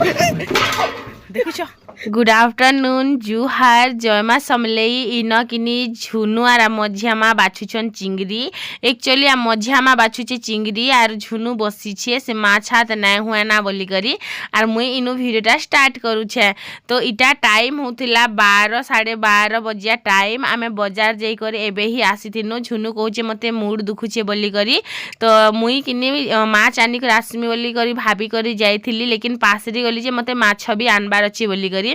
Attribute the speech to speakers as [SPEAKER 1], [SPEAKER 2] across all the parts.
[SPEAKER 1] देखुछ good afternoon जुहार जयमा समलेई इन किनी झुनु आर मझियामा बाछुछन चिंगरी एक्चुअली आ मझियामा बाछुचे चिंगरी आर झुनु बसीछे से माछ हाथ नाय हुए ना बोली करी आर मुई इनु वीडियोटा स्टार्ट करूछे। तो इटा टाइम होतिला 12 12:30 बजिया टाइम आमे बाजार जाई कर एबे ही आसीथिनु। झुनु कहूचे मते मूड दुखुचे बोली करी तो मुई किनी माछ आनी कर आसमी बोली करी भाभी करी जाइथिली लेकिन पासरी गली जे मते माछ भी आनबार अछि बोली करी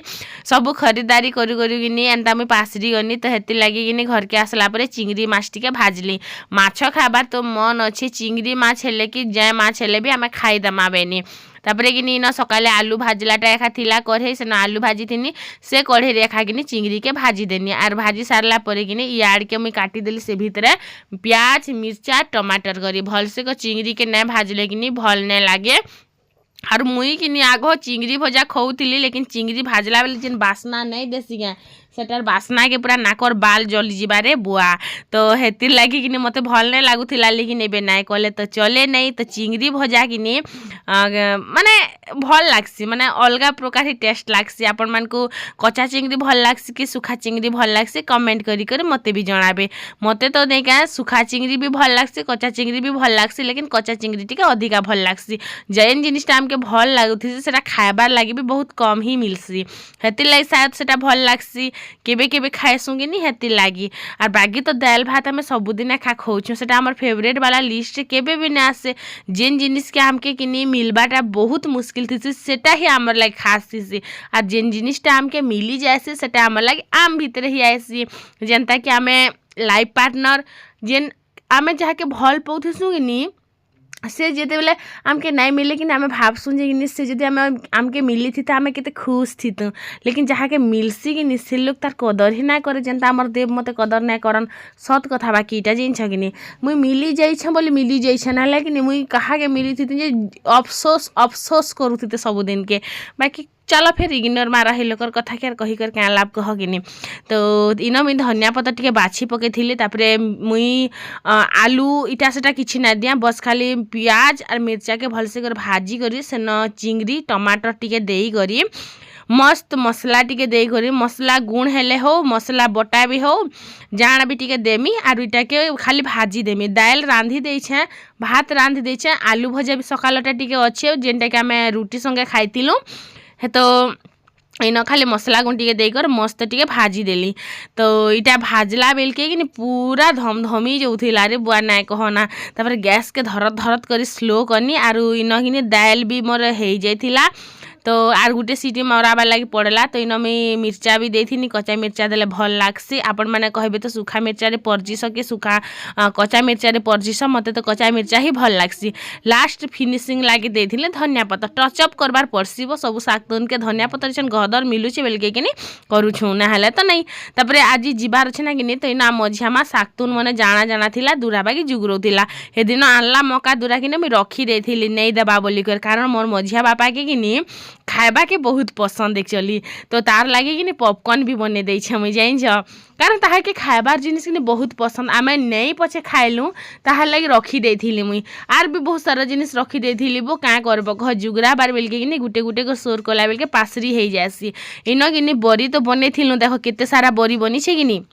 [SPEAKER 1] सब खरीदारी करू करू किनी एंता मुई पासरी गनी तो हेति लागी किनी घर के आसला परे चिंगरी माछ टिके भाजली। माछ खाबार तो मन अछि चिंगरी माछ हेले कि जय माछ हेले भी आमे खाई दमा बेनी। तापरे किनी इन सकाले आलू भाजलाटा एखा थिला कढ़े से आलू भाजी थिनी से कढ़े रे एखा किनी चिंगरी के भाजी देनी आर भाजी सारला परे किनी याड के मुई काटी देली से भितरे प्याज मिर्चा टमाटर करी भलसे को चिंगरी के नै भाजले किनी भल नै लागे। और मुई किनी आगो चिंगरी भजा खाऊली लेकिन चिंगरी भाजला बेले जेन बासना नहीं देसी क्या सेटार बासना के पूरा नाकर बाल जली जीवारे बुआ तो हेतिर लगी कि मते भल नहीं लगुला लेकिन एबे नाई कले तो चले नहीं तो चिंगरी भजा कि माने भल लागसी माने अलगा प्रकार ही टेस्ट लागसी। आपण मान को कच्चा चिंगरी भल लागसी कि सुखा चिंगरी भल लागसी कमेंट करी कर मते भी जणाबे। मते तो नहीं क्या सुखा चिंगरी भी भल लागसी कच्चा चिंगरी भी भल लागसी लेकिन कच्चा चिंगरी टिके अधिका भल लागसी जैन जिनिसटा हमके भल लागुथि सेटा खाइबार लागि भी बहुत कम ही मिलसी हेतिर लागि शायद सेटा भल लागसी केबे केबे खाएसुंगे नी हेतिर लागी। और बाकी तो दाल भात हमें सबुदिन खा खाऊँ सेटा हमर फेवरेट वाला लिस्ट केबे भी ना आसे जेन जिनिस के हमके किनी मिलबाटा बहुत मुश्किल थी सेटा ही हमर लागी खास थी और जेन जिनिसटा हमके मिली जाए सेटा हमर लागी आम भीतर ही आएसी जेनता कि हमें लाइफ पार्टनर जेन आमे जाके भल पाउथुसुगे नी से जेते बेले आमके नहीं मिले कि आमे भावसुँ जे से जदि आमके मिली थी तो आमे केते खुश थी तो लेकिन जहाँ के मिलसी कि से लोग तार कदर ही ना करे जेनता आमर देव मते कदर ना करन सत कथा बाकी इटा जिन कि मुई मिली जाइछ बोली मिली जाइछ ना लेकिन मुई कहा के मिली थी जे अफसोस अफसोस करू थी सब दिन के बाकी चलो फिर इग्नोर मारा ही लोकर कथा के कही कर क्या लाभ कह कि तो इन मुई धनिया पत्ता टिके बाछी पके थी तापरे मुई आलू इटा सेटा किछि ना दिया बस खाली प्याज और मिर्चा के भलसे कर भाजी करी सेन चिंगरी टमाटर टिके देई करी मस्त मसला टिके देई करी मसला गुण हेले हो मसला बटा भी हो जाना भी टिके देमी और इटा के खाली भाजी देमी दाल रांधी दे भात रांधी दे आलू भजा भी सकालटा टिके अच्छे जेनटा कि आमे रुटी संगे खाइतिलु हे तो इन खाली मसला गुण टिके देकर मस्त टिके भाजी देली। तो इटा भाजला बेल के कि पूरा धमधमी जो उथिला रे बुआ नाय कहना तापर गैस के धरत धरत करी स्लो करनी आरु इन कि दाल भी मोर हो जाइथिला तो आर गुटे सीटी मराबार लगी पड़ेला तो इन मुई मिर्चा भी देथी कच्चा मिर्चा देले भल लागसी। आपण मैंने कहबे तो सुखा मिर्चा रे परजिस कि सुखा कच्चा मिर्चा रे परजिस मते तो कच्चा मिर्चा ही भल लागसी। लास्ट फिनिशिंग लगी देथिले धनिया पत्ता टचअप करबार परसिबो सब सागतन के धनिया पत्ता जन गदर मिलुचे बेलके कि करूछु ना हेले तो नहीं तापरे आज जीवार अछि ना कि तो इना मझियामा सागतुन मने जाना जाना थिला दूरा बाकी जुगरौथिला हे दिन आनला मका दूरा कि मुई रखी देथिली नहीं देबा बोली कर कारण मोर मझिया बापा के कि खाइबा के बहुत पसंद एक्चुअली तो तार लगे कि पॉपकॉर्न भी बने दे मुझे जान कारण ताहा के खाइबार जिनिस कि बहुत पसंद आमे नहीं पछे खाइलु ताहार लगे रखी देथिली मुई आर भी बहुत सारा जिनिस रखी देथिली बो क्या करब कह जुगरा बार बेलके कि गुटे गुटे को सोर कला बेलके पासरी हो जासी इन कि बरी तो बने थिलु देख केते सारा बरी बनी छे कि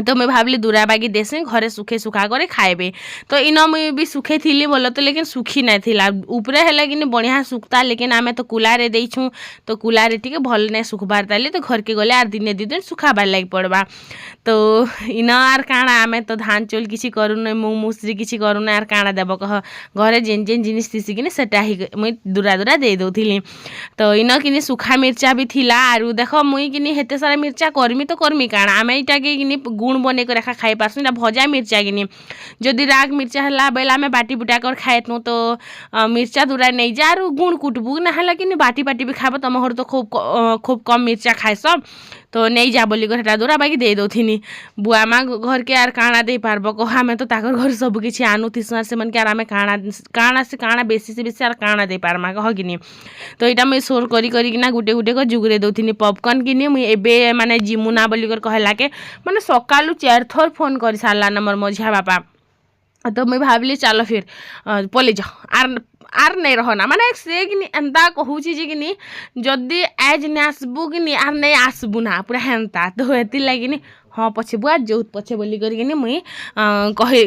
[SPEAKER 1] तो मैं भावली दूरा बागी देसे घरे सुखे सुखा करे खाएबे तो इन मुई भी सुखे थी बोल तो लेकिन सुखी नहीं थिला ऊपरे है कि बढ़िया सुखता लेकिन आमे तो कुलारे देछू तो कुलारे टिके भल नहीं सुखबार ताले तो घर के गले आर दिने दी दिन सुखाबार लगी पड़वा तो इन आर काଣା आमे तो धान चोल किसी करूना मुँग मुसरी किसी करूना आर काଣା देव कह घरे जेन जेन जिनिस थी कि सेटा ही मुई दूरा दूरा दे दौली तो इन कि सुखा मिर्चा भी थिला आरु देख मुई कि हेते सारा मिर्चा करमी तो करमी काଣା आमे इटा के गुण बने कर रखा खाई पार्स भजा मिर्चा कि जदि राग मिर्चा है बेला में बाटी बुटा कर खाएतु तो मिर्चा दूरा नहीं जा गुण कुटबू ना कि बाटी बाटी भी खाब तुम घर तो खूब कम मिर्चा खाएस तो नहीं जा बोली कर दूरा बाकी दे दौनी बुआ माँ घर के यार काଣା दे पार्ब कह आमे तो ताकर घर सब किसी आनुथिस से मन के आमे काଣା से काଣା बेसी से बेसी यार काଣା दे पारमा कह कि तो यहाँ मुझे सोर करी गुटे गुटे को जुगरे दौनी पॉपकॉर्न कि मुझे एबे माने जिमुना बोली कर कहला के माने सकालू 4 थर फोन कर सारा मोर मझिया बापा तो मुई भाविली चलो फिर पलि जा आर नहीं रहना माने से कि एंता कहूँ जे कि जदि आज नहीं आसबू कि आर नहीं आसबू ना पूरा हेन्ता तो ये लगे हाँ पछे बुआ जो पछे बोली करके मुई कहे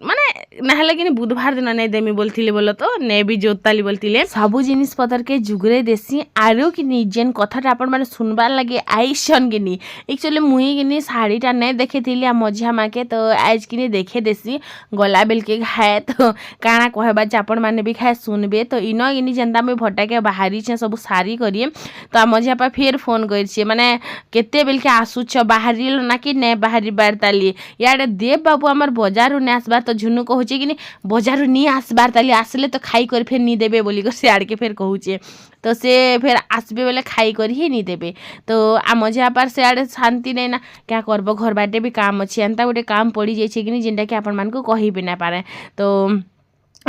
[SPEAKER 1] माने नहले कि बुधवार दिन नहीं देमी बोलती बोल तो ने भी जोताली बोलती सबू जिनिस पतर के जुगरे देसी आरो कि जेन कथाटा आपण मैंने सुनबार लगे आईसन कि एक्चुअली मुई कि शाढ़ीटा नहीं देखे थी मझिया माँ के तो आज कि देखे देसी गला बेल के खाए तो काଣା कहबा आपण मैंने भी खाए सुनबे तो इन कि जेनता मुई भटाके बाहरी छे सब सारी करिए तो मझिया पा फिर फोन कर माने केते बेल के आसुछ बाहरी ना कि नहीं बाहरी बार ताली यार देव बाबू आमर बजार नहीं आसबार तो झुनू कहूँ कि बजार नहीं आसबार ताली आसले तो खाई कर फिर नहीं देबे बोली कर से आड़ के फिर कहूचे तो से फिर आसबे बेले खाई कर ही नहीं देबे तो आम पार से आड़े शांति नहीं ना क्या करब घर बाटे भी काम अच्छे एंता गोटे काम पड़ी जाइए कि जेनटा कि आपण मानक कहि भी ना पारे तो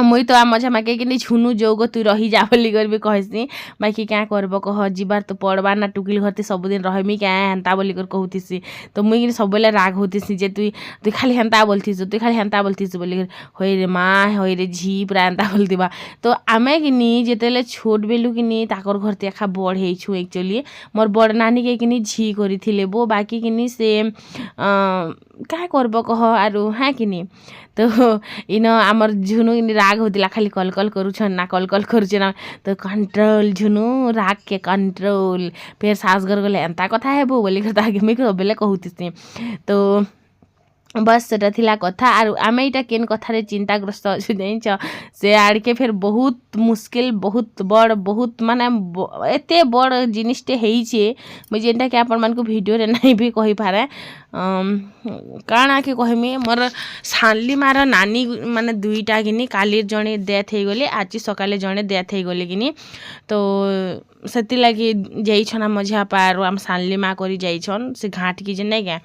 [SPEAKER 1] मुई तो मजा माके कि झुनू जोग तू रही जा बोली कर भी कहसी बाकी क्या करब कह जीवार तो पड़बार ना टुकिल घरती सबुदिन रहमी क्या हेन्ता बोली कर कहूतीसी तो मुई कि सब राग होतीसी जे तुई खाली हेन्ता बोलतीसु तुई खाली हेन्ता बोलतीसु बोली कर होई रे माँ होई रे झी पूरा एंता बोलतीबा तो आमे कि जेतेले छोट बेलू कि ताकर घरती एखा बड़ हेइछु एक्चुअली मोर बड़ नानी के कि झी करिथिले बो बाकी कि से क्या करब कह आरु हाँ कि तो इन आमर झुनू राग होतिला खाली कल कल करूछन ना कल कल करूछ ना तो कंट्रोल झुनू राग के कंट्रोल फिर सास घर गले एंता कथा है बो बोली कर ताके मुई सबले कहूतिसी तो बस सेटा थिला कथा आरु आमे इटा केन कथारे चिंताग्रस्त अछि जानिछ से आड़के फिर बहुत मुश्किल बहुत बड़ बहुत माने एते बड़ जिनिसटे हेइछे मुई जेनटा कि आपण मानकु वीडियो रे नहीं भी कहि पारे काଣା कि कहमी मोर सानली मार नानी माने दुईटा कि काली जणे डेथ हो गले आज सकाले जणे डेथ हो गले कि तो सेति लगी जाइछन मझिया पार आम सानली माँ करी जाइछन से घाट की जे नहीं क्या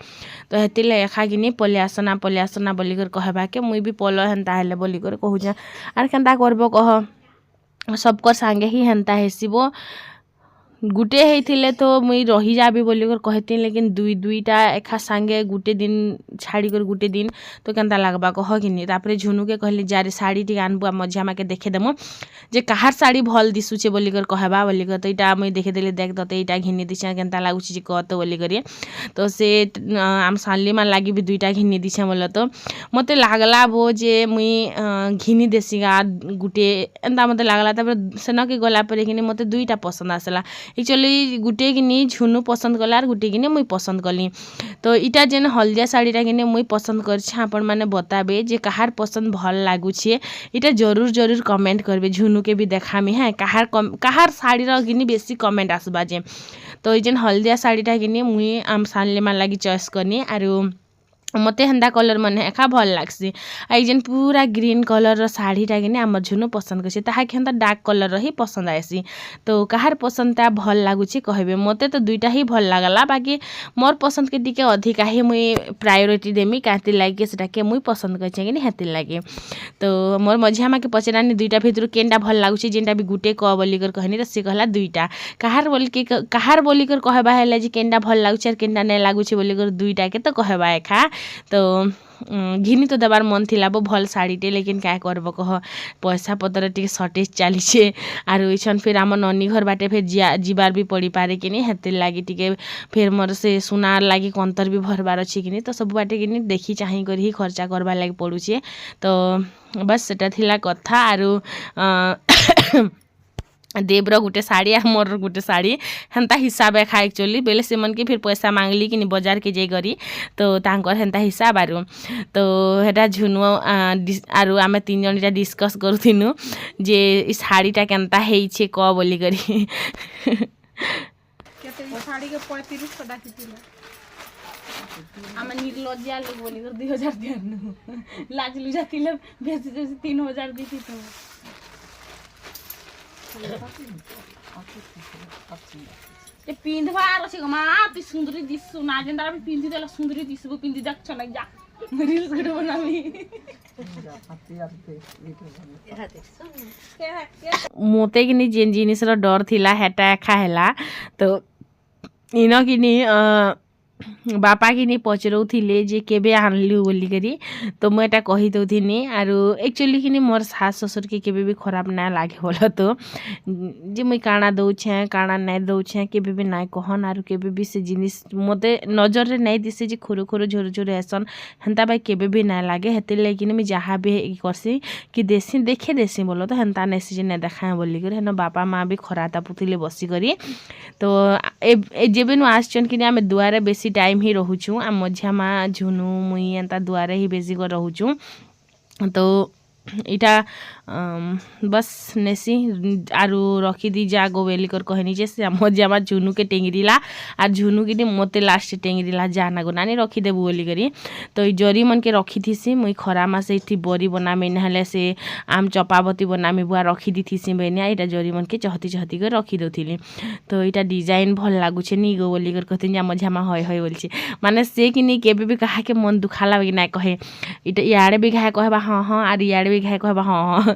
[SPEAKER 1] तो हेति एखा कि पलियासना बोली कर कहबा के मुई भी पल हेन्ता हेले बोली कर कहूछ आर केन्ता करबो कह सबको सांगे ही हेन्ता हेसिबो गुटे हेइथिले तो मुई रही जाबी बोली कर कहती लेकिन दुईटा एखा सांगे गुटे दिन छाड़ी कर गुटे दिन तो केन्ता लागबा कह कि तापर झुनू के कहली जारे साड़ी टी आनबू मझिया माँ के देखे देमु जे कहार साड़ी भल दिशुचे बोली कर कहबा बोली कर तो इटा मुई देखे देले देख तो इटा घिनी दिछे केन्ता लागुछि जे कह तो बोली करी तो से आम सानली माँ लागी भी दुईटा घिनी दिछे बोल तो मते लागला बो जे मुई घिनी देसिगा गुटे एंता मते लागला तापर सेन के गला पर कि मते दुईटा पसंद आसला एक्चुअली गुटे कि झुनू पसंद कला गुटे कि मुई पसंद कली तो इटा जेन हलदिया साड़ीटा कि मुई पसंद करछे आपण माने बताबे जे कहार पसंद भल लागुछे इटा जरूर जरूर कमेंट करबे झुनू के भी देखामी है कहार साड़ीर कि बेसी कमेंट आसबा जे तो जेन हलदिया साड़ीटा कि मुई आम सानले मा लागी चॉइस करनी आरु मते हेन्दा कलर मन एखा भल लागसी आई जेन पूरा ग्रीन कलर साड़ीटा कि आम झुनू पसंद करछे ताहा कि हेन्ता डार्क कलर ही पसंद आएसी तो कहार पसंद ता भल लागुछि कहबे मते तो दुईटा ही भल लागला बाकी मोर पसंद के टिके अधिका ही मुई प्रायोरिटी देमी काती लागे सेटा के मुई पसंद करछे कि हेति लागे तो मोर मझिया माँ के पचरानी दुईटा भितर केनटा भल लागुछि जेनटा भी गुटे क बोली कर कहनी त से कहला दुईटा कहार बोली कर कहबा हैला जे केनटा भल लागुछि और केनटा नै लागुछि बोली कर दुईटा के तो कहबा एखा तो घिनी तो देवार मन थिला बो भल साड़ीटे लेकिन क्या करब कह पैसा पतर टिके सर्टेज चलीछे आर इछन फिर आम ननी घर बाटे फिर जीवार भी पड़ी पारे कि हेतिर लागी टिके फिर मोर से सुनार लागी कंतर भी भरबार अच्छी कि तो सब बाटे कि देखी चाही कर ही खर्चा करबार लागी पड़ुछे तो बस सेटा थिला कथा आरु देव्र गुटे साड़ी आ मोर गुटे साड़ी हेन्ता हिसाब खा एक्चुअली बेले से मन के फिर पैसा मांगली कि बजार के जाई करी तो तांकर हेन्ता हिसाब आरु तो हेटा झुनू आरु आमे तीन जणीटा डिस्कस करूथिनु जे ई साड़ीटा केन्ता हेइछे क बोली करी केते साड़ी के 35 टका कितिला आमे निर्लज्जा लोग बोली कर 2000 दियानु लाज लुजा तिले बेसी 3000 दिथि तो ए पिंधवा रछि गमा ती सुंदरी दिसु ना जेंदा भी पिंधि देला सुंदरी दिसबो पिंधि देख छ नै जा रील्स वीडियो बनामी मोते कि जेन जिनिस रो डर थिला हेटा खा हैला तो इनो कि बापा कि नहीं पचरौले जे केबे आनलु बोली करी तो मुझे एटा कही दौनी आर एक्चुअली कि मोर सास ससुर के केबे भी खराब ना लगे बोल तो जे मुई काଣା दौछे काଣା नहीं दौछे केबे भी ना कहन आर केबे भी से जिनिस मते नजर रे नहीं दिसे जे खुरु खुरु झुरु झुरु ऐसन हेन्ता भाई केबे भी ना लगे हेते लगी मुई जहाँ भी करसी कि देसी देखे देसी बोलो तो हेन्ता नहीं जे नहीं देखा बोली कर हेन बापा माँ भी खराता पुतले बसी करी तो जेबे नु आसचन कि आम दुआरे बेसी टाइम ही रोचु आ मझिया माँ झुनु मुई एंता दुआरे ही बेसी कर रोचु तो इटा बस नेसी आरु रखी दी जा गो बेली कर कहनी जे से मझिया माँ झुनु के टेंगरीला आ झुनु कि मते लास्ट टेंगरीला जाना गो नानी रखी देबू बोली करी तो ई जरी मन के रखी थीसी मुई खरा मासे इठी बरी बनामी नहले से आम चपाबती बनामी बुआ रखी दी थीसी बेनिया इटा जरी मन के चहती चहती कर रखी दउथिली तो इटा डिजाइन भल लागुछे नी गो बोली कर कहती जा मझिया माँ हय हय बोलछे माने से कि नी केबे भी कहा के मन दुखाला कि ना कहे इटा याड़े भी कहे कहबा हाँ हाँ आर याड़े भी कहे कहबा हाँ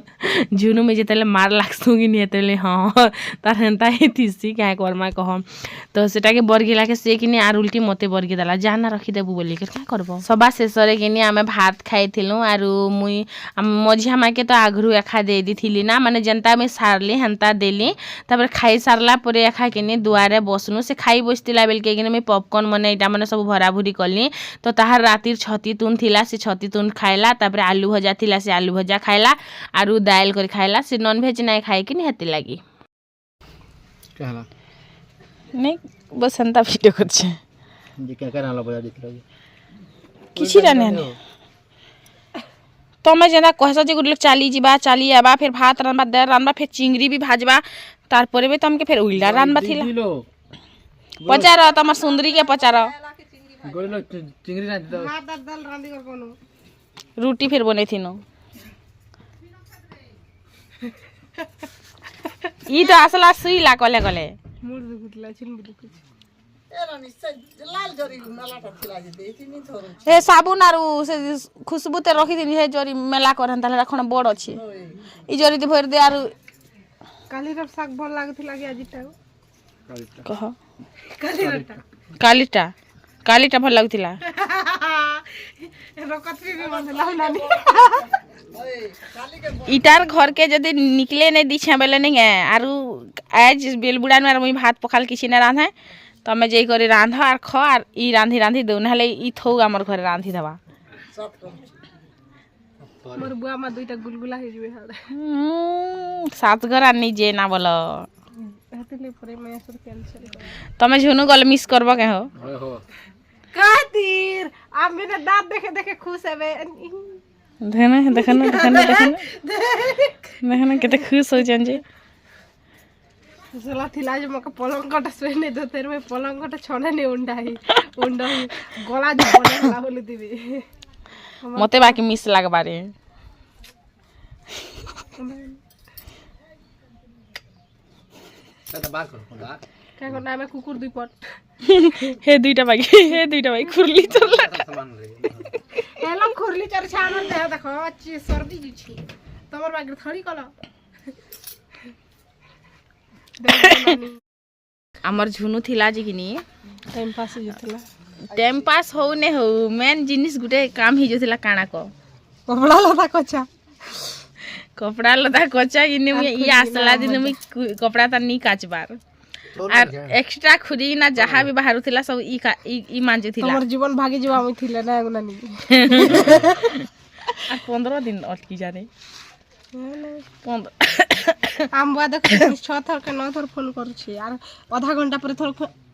[SPEAKER 1] झुनु में जेतले मार लागसु कि नहीं हेतले हाँ तार हेन्ता ही थीसी क्या करमा कह तो सेटा के बरगिला के से कि आर उल्टी मते बरगी देला जाना रखी देबू बोली कर क्या करबो सबा शेषरे कि आमे भात खाइथिलु आरु मुई मझिया माँ के तो आगरू एखा दे दी ना माने जनता में सारली हेन्ता देली तापर खाई सारला परे एखा कि दुआरे बसनु से खाई बसतिला बेल के मैं पॉपकॉर्न मने इटा मने सब भरा भुरी कली तो ताहार रातिर छती तुन थिला से छती तुन खाइला तापर आलू भजा थिला से आलू भजा खाइला आरु दाइल कर खाइला से नॉन भेज नहीं खाए कि नहीं हेती लगी
[SPEAKER 2] कहला
[SPEAKER 1] नहीं बस हेन्ता वीडियो करछे
[SPEAKER 2] जे क्या करला बजा दितला
[SPEAKER 1] किछि जाने तमे जेना कहस जे गुड चाली जीबा चाली आबा फिर भात रानबा दे रानबा फिर चिंगरी भी भाजबा तार परे भी तमके फिर उल्ला रानबा थिला पचार तमर सुंदरी के पचार
[SPEAKER 2] गोलो चिंगरी ना दो भात दाल रांदी कर कोनो
[SPEAKER 1] रोटी फिर बने थिनो ई तो असला सुई ला कले कले
[SPEAKER 3] मुड़ दुखला छिन दुख
[SPEAKER 1] हे साबुन आरु से खुशबू ते रखी दिनी हे जरी मेला करन ताले रखण बड़ अछि ई जरी दे भर दे आरु
[SPEAKER 3] काली रे साग भल लागथिला कि आजिटा
[SPEAKER 1] कह
[SPEAKER 3] कालीटा
[SPEAKER 1] कालीटा भल लागथिला
[SPEAKER 3] रकतरी भी मन लाउलानी
[SPEAKER 1] इटार घर के जदि निकले नहीं दीछे बेले नहीं है आरु आज बेलबुड़ा में मुई भात पखाल किसी ना रांधे तमे जे करे रांध आर ख आर ई रांधी रांधी दउ नहले ई थौ हमर घर रांधी देबा
[SPEAKER 3] मोर बुआ मा दुईटा गुलगुला हे जबे हाड
[SPEAKER 1] सात घर आनी जे ना बोलो
[SPEAKER 3] हतले परे मैं सर कैंसिल
[SPEAKER 1] तमे झुनु गल मिस करबो के हो
[SPEAKER 3] खातिर आ मेरे दांत देखे देखे खुश हेबे
[SPEAKER 1] देखना केते खुश हो जान जे
[SPEAKER 3] सला थिला जे मका पलंगटा सोने दो तेरे में पलंगटा छने ने उंडाई गला जे बनेला बोली दिबी
[SPEAKER 1] मते बाकी मिस लागबारे
[SPEAKER 2] त बात कर
[SPEAKER 3] क्या करना मैं कुकुर दुई पट
[SPEAKER 1] हे दुईटा बाकी खुरली चलला
[SPEAKER 3] एलम खुरली चर छानन दे देखो अच्छी सर्दी जुछि तमर बागे थड़ी कला
[SPEAKER 1] हमर झुनु थिला जे किनी
[SPEAKER 3] टाइम पास जतला
[SPEAKER 1] टाइम पास हो ने हो मेन जिनिस गुटे काम ही जोथिला काना को
[SPEAKER 3] कपड़ा लता कच्चा
[SPEAKER 1] कपड़ा लता कच्चा किने मुई ई आसला दिन मुई कपड़ा त नी काचबार আর এক্সট্রা খুরি না যাহা বি বাহারু থিলা সব ই মানজে থিলা
[SPEAKER 3] তোমার জীবন ভাগি যাও আমি থিলা না এগুলা নি
[SPEAKER 1] আর 15 দিন অটকি জানে
[SPEAKER 3] 15 আম বাদ 6 থর কে 9 থর ফোন করছি আর আধা ঘন্টা পরে থর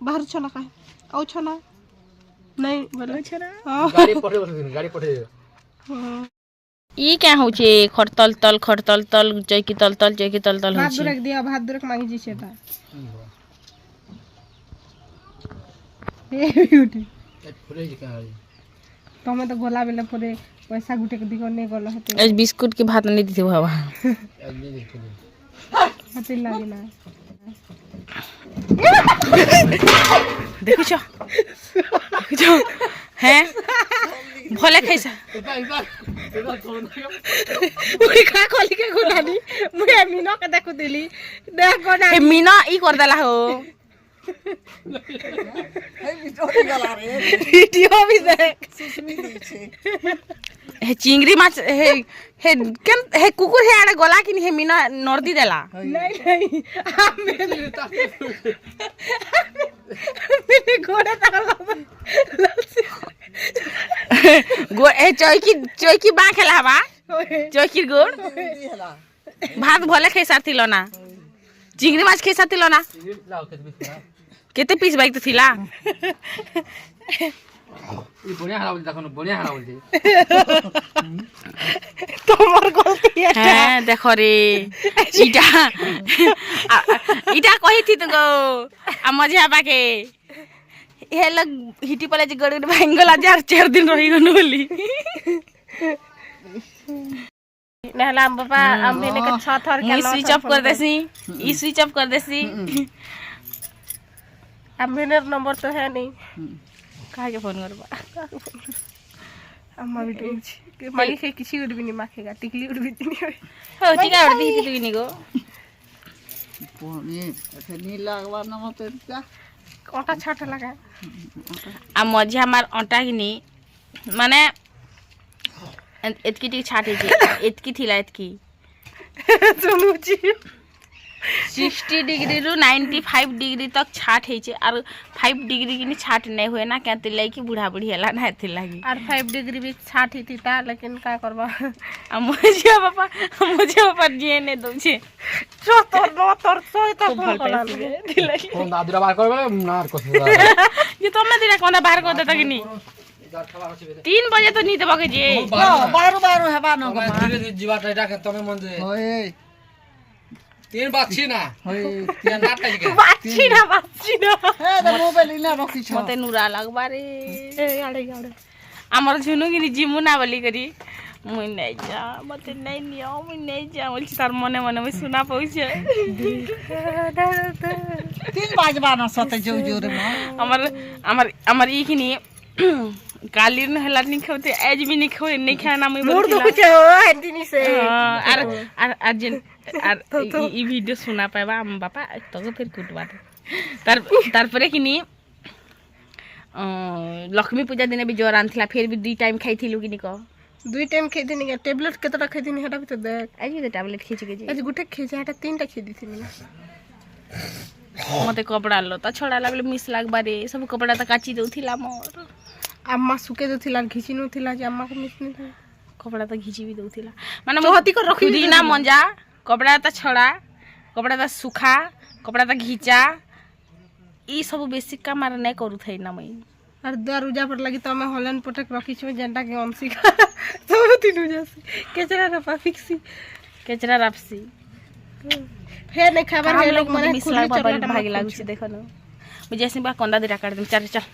[SPEAKER 3] বাহার ছ না কায় আউ ছ না নাই বলে ছ না
[SPEAKER 2] गाड़ी पठे
[SPEAKER 1] ई क्या होचे खरतल तल चौकी तल चौकी तल
[SPEAKER 3] भात
[SPEAKER 1] होचे
[SPEAKER 3] दुरक दिया भात दुरक मांगी जी सेटा ए ब्यूटी
[SPEAKER 2] फुले जी का
[SPEAKER 3] तमे तो गोला बेले परे पैसा गुटे के दिगो ने गलो हते
[SPEAKER 1] आज बिस्कुट की भात नहीं दी बाबा
[SPEAKER 2] अगली देखो
[SPEAKER 3] हते लागे ना
[SPEAKER 1] देखो हैं भले खाइसा
[SPEAKER 3] मुई खा खोली के गोलानी मुई मीनो के देखु दिली देख गोना
[SPEAKER 1] ए मीना ई कर देला हो
[SPEAKER 3] वीडियो भी देख
[SPEAKER 1] हे चिंगरी माछ हे हे केन हे कुकुर हे आड़े गला कि हे मीना नर्दी देला
[SPEAKER 3] नहीं नहीं मेरे घोड़े
[SPEAKER 1] गो ए चौकी बा खेला बा चौकी गोड़ भात भले खाई साथिलो ना चिंगरी माछ खाई साथिलो ना केते पीस बाइक तो थिला
[SPEAKER 2] ई बढ़िया हरा बोलते देखो बढ़िया हरा बोलते
[SPEAKER 3] তোমার গলতি
[SPEAKER 1] হ্যাঁ দেখো রে ইটা ইটা কহিতি তো গো आ मजा बाके हे लोग हिटी पले जे गड़ भांगला जार 4 दिन रही गनु बोली
[SPEAKER 3] नहला बाबा हमने के 6 थर के
[SPEAKER 1] स्विच ऑफ कर देसी ई स्विच ऑफ कर देसी
[SPEAKER 3] अब मेरा नंबर तो है नहीं
[SPEAKER 1] काहे के फोन करबा
[SPEAKER 3] अम्मा भी दूची मागी के किसी उड़ भी नहीं माखेगा टिकली उड़ भी नहीं होय
[SPEAKER 1] हो ठीक है उड़ दी तू किनी गो
[SPEAKER 4] पोनी नी लागवा न मते क्या
[SPEAKER 3] ओटा छाट लगा
[SPEAKER 1] आ मजा हमार अंटा किनी माने एतकी टी छाटे जे एतकी थिला एतकी
[SPEAKER 3] सुनुची
[SPEAKER 1] 60 डिग्री रु 95 डिग्री तक छाट है और 5 डिग्री की छाट नहीं हुए ना क्या तिलाई की बुढ़ा बुढ़ी हला ना थी लगी
[SPEAKER 3] और 5 डिग्री भी छाट ही थी ता लेकिन का करबा
[SPEAKER 1] मुझे पापा जे ने दो छे
[SPEAKER 3] जो तोर सोय तो
[SPEAKER 1] खूब भल
[SPEAKER 3] बोला
[SPEAKER 1] पे तिलाई
[SPEAKER 2] फोन दादरा बार करबे नार को
[SPEAKER 1] ये तो हमने दिना कोना बाहर को देता कि नहीं 3 बजे तो नहीं देबा के जे
[SPEAKER 4] बारो बारो हेबा न
[SPEAKER 2] धीरे धीरे जीवा टाटा के तमे मन जे
[SPEAKER 4] होय
[SPEAKER 2] 3 बात छी ना
[SPEAKER 4] होय
[SPEAKER 2] 3 नाट के
[SPEAKER 3] बाछी ना
[SPEAKER 4] हे त मोबाइल इना रखी छ
[SPEAKER 1] मते नुरा लगबा रे आड़े आड़े हमर झुनु कि जिमु ना बोली करी मुई नहीं जा मते नहीं नियो मुई नहीं जा बोल तार मने मने में सुना पहुंचे
[SPEAKER 4] 3 बाजबा न सते जो जो रे
[SPEAKER 1] हमर ई किनी काली न हला नहीं खाते आज भी नहीं खाए नहीं खाना मैं
[SPEAKER 3] मूड तो कुछ हो हंदिनी से
[SPEAKER 1] আর এই ভিডিও শোনা পাইবা আম বাপা তোকে ফের কুটবা তারপরে কিনি লক্ষ্মী পূজা দিনে भी जोर आनथिला फिर भी 2 टाइम खाइथिलु किनी को
[SPEAKER 3] 2 टाइम खाई देनी टैबलेट केतटा खाई देनी हटा भी तो देख
[SPEAKER 1] आज भी टैबलेट खींच के
[SPEAKER 3] आज गुटे खेजा हटा 3टा खाई दिथिनी
[SPEAKER 1] मते कपड़ा लो ता छोड़ा लागले मिस लागबा रे सब कपड़ा ता काची दउथिला मोर
[SPEAKER 3] अम्मा सुके दथिला घिची नथिला जे अम्मा को मिस नहीं
[SPEAKER 1] कपड़ा ता घिची भी दउथिला माने मोहती को रखी दी ना मंजा कपड़ा ता छोड़ा कपड़ा ता सुखा कपड़ा ता घिचा ई सब बेसिक काम मार नहीं करू थई ना मई
[SPEAKER 3] और दर उजा पर लगी तो मैं हॉलैंड पटक रखी छु जेंटा के अंशी का सब तीन उजा से केचरा रपा फिक्सी
[SPEAKER 1] केचरा रापसी
[SPEAKER 3] फेर नहीं खबर है लोग मने
[SPEAKER 1] मिस लागबा भागी लागु छी देखो न मुझे ऐसे बा कंदा दिरा काट दम चल चल